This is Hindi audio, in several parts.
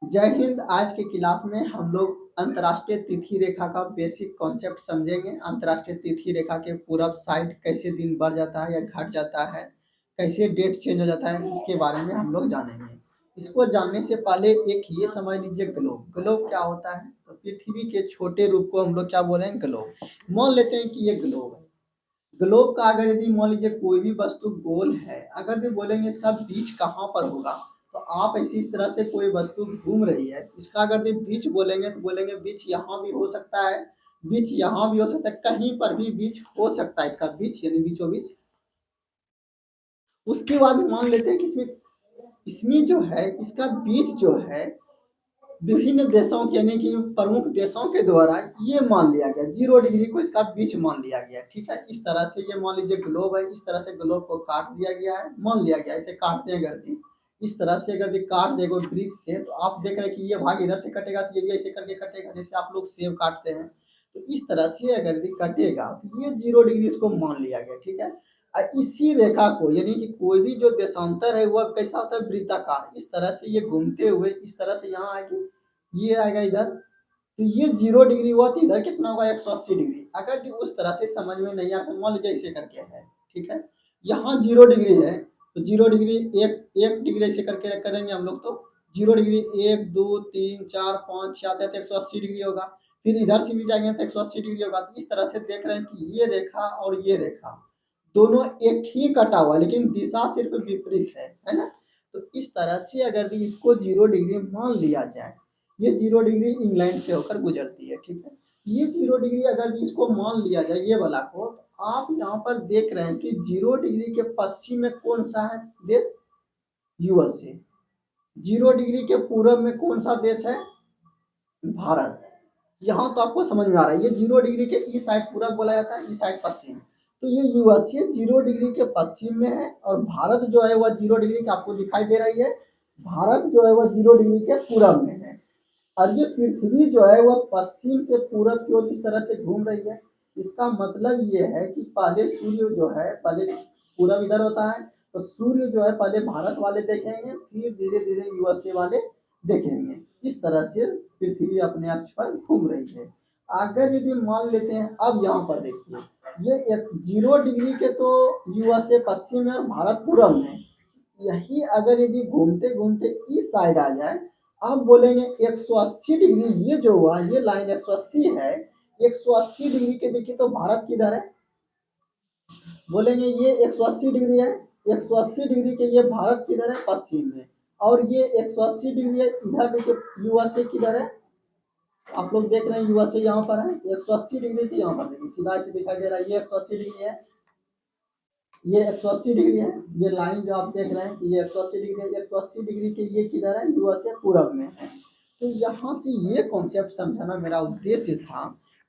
जय हिंद। आज के क्लास में हम लोग अंतर्राष्ट्रीय तिथि रेखा का बेसिक कॉन्सेप्ट समझेंगे। अंतर्राष्ट्रीय तिथि रेखा के पूरब साइड कैसे दिन बढ़ जाता है या घट जाता है, कैसे डेट चेंज हो जाता है, इसके बारे में हम लोग जानेंगे। इसको जानने से पहले एक ये समझ लीजिए, ग्लोब। ग्लोब क्या होता है? तो पृथ्वी के छोटे रूप को हम लोग क्या बोलेंगे? ग्लोब। मान लेते हैं कि ये ग्लोब है। ग्लोब का अगर यदि मान लीजिए कोई भी वस्तु गोल है, अगर भी बोलेंगे इसका बीच कहाँ पर होगा, तो आप ऐसी इस तरह से कोई वस्तु घूम रही है, इसका अगर भी बीच बोलेंगे तो बोलेंगे बीच यहाँ भी हो सकता है, बीच यहाँ भी हो सकता है, कहीं पर भी बीच हो सकता है इसका बीच, यानी बीचों बीच। उसके बाद मान लेते हैं कि इसमें इसमें जो है इसका बीच जो है विभिन्न देशों के यानी कि प्रमुख देशों के द्वारा ये मान लिया गया, 0 डिग्री को इसका बीच मान लिया गया। ठीक है, इस तरह से ये मान लीजिए ग्लोब है, इस तरह से ग्लोब को काट दिया गया है, मान लिया गया इसे काटते हैं गर्दी। इस तरह से अगर ये काट देगा ब्रिज से, तो आप देख रहे हैं कि ये भाग इधर से कटेगा तो ये भी ऐसे करके कटेगा, जैसे आप लोग सेब काटते हैं। तो इस तरह से अगर ये कटेगा तो ये 0 डिग्री इसको मान लिया गया। ठीक है, इसी रेखा को यानी कि कोई भी जो देशांतर है वह कैसा होता है? वृत्ताकार। इस तरह से ये घूमते हुए इस तरह से यहाँ आएगी, ये आएगा इधर, तो ये 0 डिग्री हुआ तो इधर कितना होगा? 180 डिग्री। अगर जो उस तरह से समझ में नहीं आता, मान लीजिए ऐसे करके है। ठीक है, यहाँ 0 डिग्री है, तो 0 डिग्री एक एक डिग्री ऐसे करके करेंगे हम लोग, तो 0 डिग्री 1 2 3 4 5 6 आते 180 डिग्री होगा। फिर इधर से भी जाएंगे तो 180 डिग्री होगा। तो इस तरह से देख रहे हैं कि ये रेखा और ये रेखा दोनों एक ही कटा हुआ, लेकिन दिशा सिर्फ विपरीत है ना। तो इस तरह से अगर इसको 0 डिग्री मान लिया जाए, ये 0 डिग्री इंग्लैंड से होकर गुजरती है। ठीक है, ये 0 डिग्री अगर इसको मान लिया जाए ये वाला को, तो आप यहाँ पर देख रहे हैं कि 0 डिग्री के पश्चिम में कौन सा है देश? यूएसए। 0 डिग्री के पूर्व में कौन सा देश है? भारत। यहाँ तो आपको समझ में आ रहा है, ये 0 डिग्री के इस साइड पूरब बोला जाता है, इस साइड पश्चिम। तो ये यूएसए 0 डिग्री के पश्चिम में है, और भारत जो है वह 0 डिग्री का आपको दिखाई दे रही है, भारत जो है वह 0 डिग्री के पूरब में है। और ये पृथ्वी जो है वह पश्चिम से पूरब की ओर इस तरह से घूम रही है। इसका मतलब ये है कि पहले सूर्य जो है, पहले पूरब इधर होता है, तो सूर्य जो है पहले भारत वाले देखेंगे, फिर धीरे धीरे यूएसए वाले देखेंगे। इस तरह से पृथ्वी अपने अक्ष पर घूम रही है। अगर यदि मान लेते हैं, अब यहाँ पर देखिए, ये एक 0 डिग्री के तो यूएसए पश्चिम में और भारत पूरब में, यही अगर यदि घूमते घूमते इस साइड आ जाए, आप बोलेंगे 180 डिग्री, ये जो हुआ ये लाइन 180 है, 180 डिग्री के देखिए तो भारत किधर है? बोलेंगे ये 180 डिग्री है, 180 डिग्री के ये भारत किधर है? पश्चिम में। और ये 180 डिग्री है, इधर देखिए यूएसए किधर है? आप लोग देख रहे हैं यूएसए यहाँ पर है, 180 डिग्री के यहाँ पर देखिए सीधा ऐसे दिखाई दे रहा है, ये 180 डिग्री है, ये 180 डिग्री है। ये लाइन जो आप देख रहे हैं कि ये 180 डिग्री है, 180 डिग्री के ये किधर है? यूएसए पूरब में है। तो यहाँ से ये कॉन्सेप्ट समझाना मेरा उद्देश्य था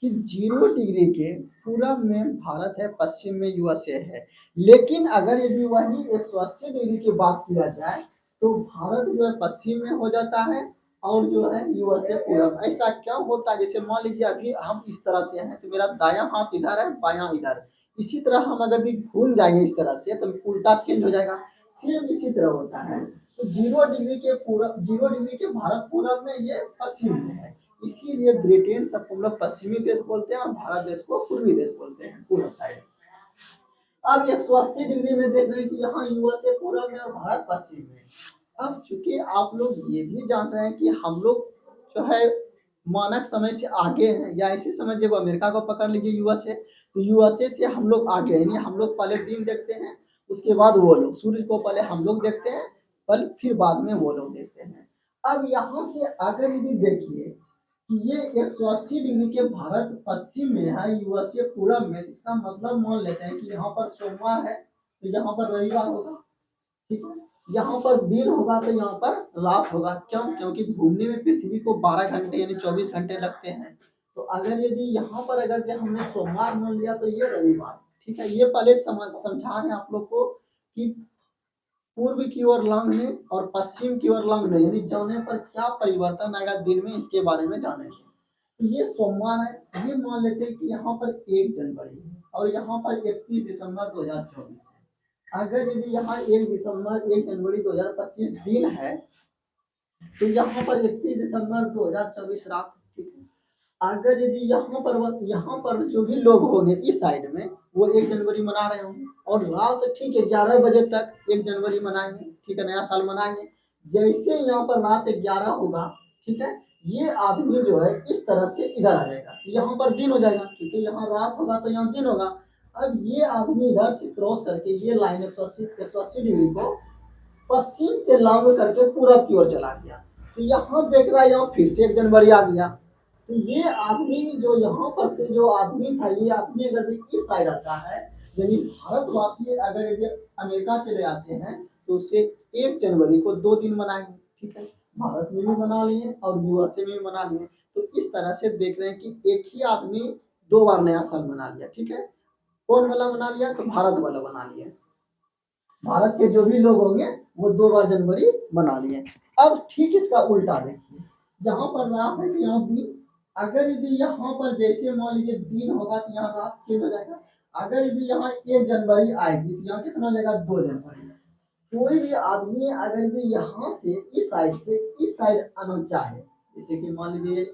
कि 0 डिग्री के पूरब में भारत है, पश्चिम में यूएसए है। लेकिन अगर यदि वही 180 डिग्री की बात किया जाए, तो भारत जो है पश्चिम में हो जाता है, और जो है यूएसए पूरब। ऐसा क्यों होता है? जैसे मान लीजिए अभी हम इस तरह से हैं, तो मेरा दायां हाथ इधर है, बायां इधर। इसी तरह हम अगर भी घूम जाएंगे इस तरह से, तो उल्टा चेंज हो जाएगा। सेम इसी तरह होता है। तो 0 डिग्री के पूरब, 0 डिग्री के भारत पूरब में, ये पश्चिम में है। इसीलिए ब्रिटेन सबको हम लोग पश्चिमी देश बोलते हैं, और भारत देश को पूर्वी देश बोलते हैं, पूर्व साइड। अब 180 डिग्री में देख रहे हैं कि यहाँ यूएसए पूरब में और भारत पश्चिम में। अब चूंकि आप लोग ये भी जान रहे हैं कि हम लोग जो है मानक समय से आगे हैं, या ऐसे समझिए वो अमेरिका को पकड़ लीजिए, यूएसए, तो यूएसए से हम लोग आगे हैं, यानी हम लोग पहले दिन देखते हैं, उसके बाद वो लोग, सूरज को पहले हम लोग देखते हैं, पर फिर बाद में वो लोग देखते हैं। अब यहाँ से अगर यदि देखिए कि ये 180 डिग्री के भारत पश्चिम में है, यूएसए पूरब में, इसका मतलब मान लेते हैं कि यहाँ पर सोमवार है, तो यहाँ पर रविवार होगा। ठीक है, यहाँ पर दिन होगा तो यहाँ पर रात होगा। क्यों? क्योंकि घूमने में पृथ्वी को 12 घंटे यानी 24 घंटे लगते हैं। तो अगर यदि यहाँ पर अगर हमने सोमवार मान लिया, तो ये रविवार। ठीक है, ये पहले समझा रहे हैं आप लोग को कि पूर्व की ओर लंघने और पश्चिम की ओर लंघने, यानी जाने पर क्या परिवर्तन आएगा दिन में, इसके बारे में जानेंगे। तो ये सोमवार है, ये मान लेते हैं कि यहाँ पर 1 जनवरी है, और यहाँ पर 31 दिसंबर 2024 है। अगर यदि यहाँ 1 दिसंबर 1 जनवरी 2025 दिन है, तो यहाँ पर 31 दिसंबर 2024 रात, ठीक है। अगर यदि यहाँ पर जो भी लोग होंगे इस साइड में वो 1 जनवरी मना रहे होंगे और रात ठीक है 11 बजे तक 1 जनवरी मनाएंगे, ठीक है, नया साल मनाएंगे। जैसे यहाँ पर रात 11 होगा, ठीक है, ये आदमी जो है इस तरह से इधर आ जाएगा, यहाँ पर दिन हो जाएगा क्योंकि यहाँ रात होगा तो यहाँ दिन होगा। अब ये आदमी इधर से क्रॉस करके ये लाइन 180 डिग्री को पश्चिम से लॉन्ग करके पूरब की ओर चला गया। तो यहाँ देख रहा है यहाँ फिर से 1 जनवरी आ गया। तो ये आदमी जो यहाँ पर से जो आदमी था, ये आदमी अगर इस साइड आता है, यानी भारतवासी अगर ये अमेरिका चले आते हैं तो उसे 1 जनवरी को 2 दिन मनाएंगे, ठीक है, भारत में भी मना लिए और यूएसए में भी मना लिए। तो इस तरह से देख रहे हैं कि एक ही आदमी 2 बार नया साल मना लिया, ठीक है। कौन वाला बना लिया? तो भारत वाला बना लिया। भारत के जो भी लोग होंगे वो 2 बार जनवरी मना लिए। अब ठीक इसका उल्टा देखिए, यहाँ पर रात है, यहाँ दिन। अगर यदि यहाँ पर जैसे मान लीजिए दिन होगा तो यहाँ रात चेंज हो जाएगा। अगर यदि यहाँ 1 जनवरी आएगी तो यहाँ कितना हो जाएगा? 2 जनवरी। कोई भी आदमी अगर यदि यहाँ से इस साइड आना चाहे, जैसे कि मान लीजिए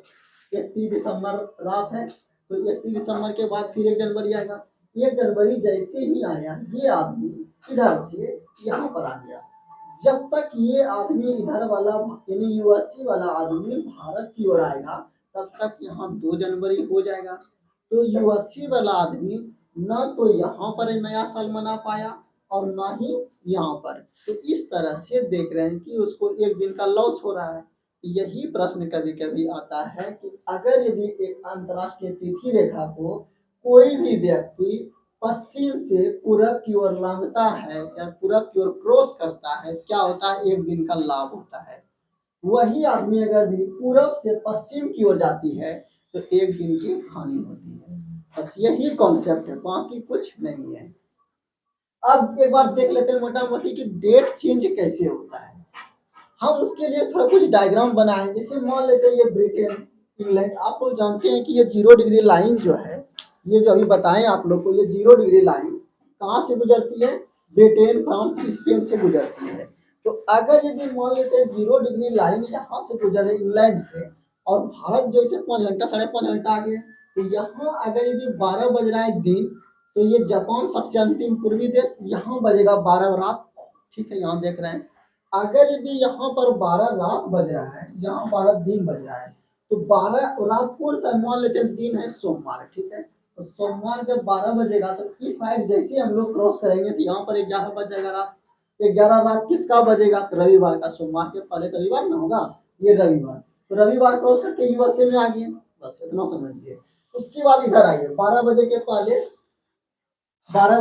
31 दिसंबर रात है तो 31 दिसंबर के बाद फिर 1 जनवरी आएगा। 1 जनवरी जैसे ही आया ये आदमी इधर से यहाँ पर आ गया। जब तक ये आदमी इधर वाला यानी यूएससी वाला आदमी भारत की ओर आएगा तब तक यहाँ 2 जनवरी हो जाएगा। तो यूएससी वाला आदमी न तो यहाँ पर नया साल मना पाया और ना ही यहाँ पर। तो इस तरह से देख रहे हैं कि उसको एक दिन का लॉस हो रहा है। यही प्रश्न कभी कभी आता है कि अगर यदि एक अंतरराष्ट्रीय तिथि रेखा को कोई भी व्यक्ति पश्चिम से पूरब की ओर लांघता है या पूरब की ओर क्रॉस करता है, क्या होता है? एक दिन का लाभ होता है। वही आदमी अगर भी पूरब से पश्चिम की ओर जाती है तो एक दिन की हानि होती है। बस यही कॉन्सेप्ट है, बाकी कुछ नहीं है। अब एक बार देख लेते हैं मोटा मोटी कि डेट चेंज कैसे होता है। हम उसके लिए थोड़ा कुछ डायग्राम बनाए। जैसे मान लेते हैं ये ब्रिटेन, इंग्लैंड, आप लोग जानते हैं कि ये 0 डिग्री लाइन जो है, ये जो अभी बताएं आप लोग को, ये 0 डिग्री लाइन कहाँ से गुजरती है? ब्रिटेन, फ्रांस, स्पेन से गुजरती है। तो अगर यदि मान लेते हैं 0 डिग्री लाइन यहाँ से गुजर रही इंग्लैंड से और भारत जो इसे 5 घंटा 5.5 घंटा आगे, तो यहाँ अगर यदि 12 बज रहा है दिन तो ये जापान सबसे अंतिम पूर्वी देश, यहाँ बजेगा 12 रात, ठीक है, यहाँ देख रहे हैं। अगर यदि यहाँ पर 12 रात बज रहा है, यहाँ 12 दिन बज रहा है, तो 12 रात कौन सा? मान लेते हैं दिन है सोमवार, ठीक है। तो सोमवार जब 12 बजेगा तो इस साइड जैसे हम लोग क्रॉस करेंगे तो यहाँ पर 11 बज जाएगा रात। 11 रात किसका बजेगा? तो रविवार का। सोमवार के पहले तो रविवार ना होगा, ये रविवार। तो रविवार क्रॉस करके यूएसए में आ गए, बस इतना समझिए। उसके बाद इधर आइए, 12 बजे के पहले 11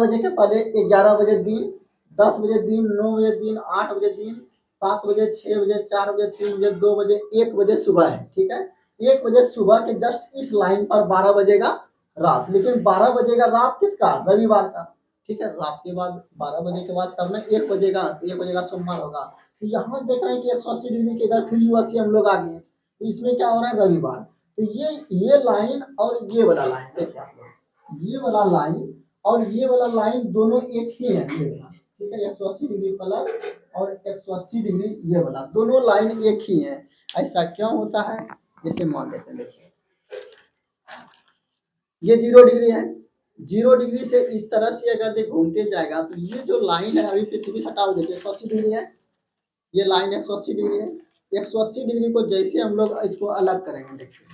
बजे दिन, 10 बजे दिन, 9 बजे दिन, 8 बजे दिन, 7 बजे, 6 बजे, 4 बजे, 3 बजे, 2 बजे, 1 बजे सुबह है, ठीक है। 1 बजे सुबह के जस्ट इस लाइन पर 12 बजेगा रात। लेकिन 12 बजेगा रात किसका? रविवार का, ठीक है। रात के बाद 12 बजे के बाद तब ना 1 बजेगा, तो 1 बजेगा सोमवार होगा। तो यहाँ देख रहे हैं कि 180 डिग्री से इधर फिर यूएसए हम लोग आ गए। तो इसमें क्या हो रहा है? रविवार। तो ये लाइन और ये वाला लाइन देखिए आप लोग, ये वाला लाइन और ये वाला लाइन दोनों एक ही है, ये वाला, ठीक है। 180 डिग्री प्लस और 180 डिग्री ये वाला, दोनों लाइन एक ही है। ऐसा क्यों होता है? जैसे मान लेते हैं, देखिए ये 0 डिग्री है, 0 डिग्री से इस तरह से अगर देख घूमते जाएगा तो ये जो लाइन है अभी पृथ्वी से हटाओ, देखिए 180 डिग्री है, ये लाइन 180 डिग्री है। 180 डिग्री को जैसे हम लोग इसको अलग करेंगे, देखिए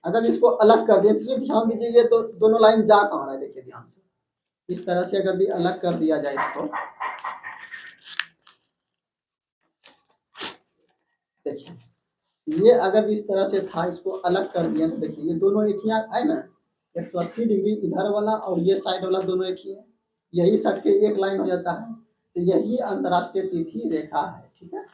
अगर इसको अलग कर दें तो ये ध्यान दीजिए तो दोनों लाइन जा कहाँ रहा है, देखिए ध्यान से। इस तरह से अगर भी अलग कर दिया जाए इसको, देखिए ये अगर इस तरह से था, इसको अलग कर दिया तो देखिए ये दोनों एक ही है ना। 180 डिग्री इधर वाला और ये साइड वाला दोनों एक ही है, यही सट के एक लाइन हो जाता है। तो यही अंतरराष्ट्रीय तिथि रेखा है, ठीक है।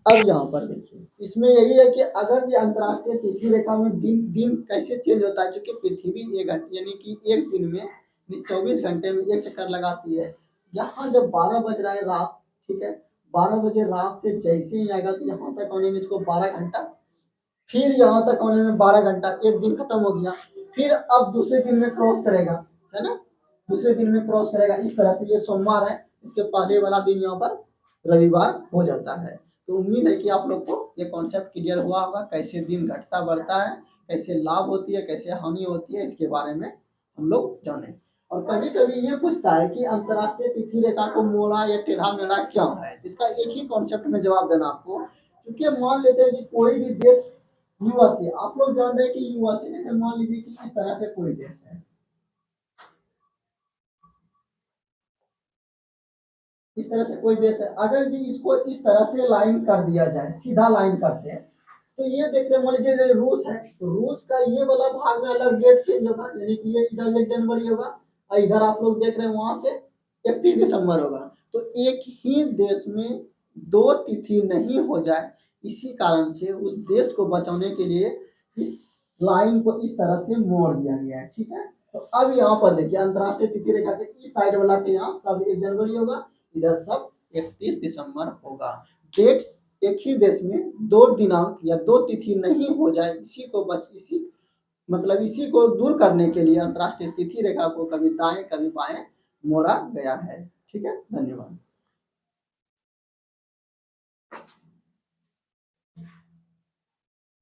अब यहाँ पर देखिए, इसमें यही है कि अगर भी अंतरराष्ट्रीय तिथि रेखा में दिन कैसे चेंज होता है, क्योंकि पृथ्वी 1 घंटे यानी कि एक दिन में 24 घंटे में एक चक्कर लगाती है। यहाँ जब 12 बज रहा है रात, ठीक है, 12 बजे रात से जैसे ही आएगा तो यहाँ तक आने में इसको 12 घंटा, फिर यहाँ तक आने में 12 घंटा, एक दिन खत्म हो गया। फिर अब दूसरे दिन में क्रॉस करेगा, है ना, दूसरे दिन में क्रॉस करेगा। इस तरह से ये सोमवार है, इसके पहले वाला दिन यहाँ पर रविवार हो जाता है। तो उम्मीद है कि आप लोग को ये कॉन्सेप्ट क्लियर हुआ होगा, कैसे दिन घटता बढ़ता है, कैसे लाभ होती है, कैसे हानि होती है, इसके बारे में हम लोग जाने। और कभी कभी ये पूछता है कि अंतरराष्ट्रीय तिथि रेखा को मोड़ा या टेढ़ा मेढ़ा क्यों है, इसका एक ही कॉन्सेप्ट में जवाब देना आपको। क्योंकि मान लेते हैं कि कोई भी देश यूएसए, आप लोग जान रहे हैं कि यूएसए जैसे मान लीजिए कि इस तरह से कोई देश है, इस तरह से कोई देश है, अगर यदि इसको इस तरह से लाइन कर दिया जाए, सीधा लाइन करते हैं, तो ये देख रहे मान लीजिए रूस है, तो रूस का ये वाला भाग में अलग डेट चेंज होगा, यानी कि ये इधर 1 जनवरी होगा और इधर आप लोग देख रहे हैं वहां से 31 दिसंबर होगा। तो एक ही देश में दो तिथि नहीं हो जाए, इसी कारण से उस देश को बचाने के लिए इस लाइन को इस तरह से मोड़ दिया गया है। ठीक है, तो अब यहाँ पर देखिए अंतरराष्ट्रीय तिथि रेखा के इस साइड वाला के यहाँ सब 1 जनवरी होगा, इधर सब 31 दिसंबर होगा। डेट एक ही देश में दो दिनांक या दो तिथि नहीं हो जाए, इसी को दूर करने के लिए अंतरराष्ट्रीय तिथि रेखा को कभी दाएं कभी बाएं मोड़ा गया है। ठीक है, धन्यवाद।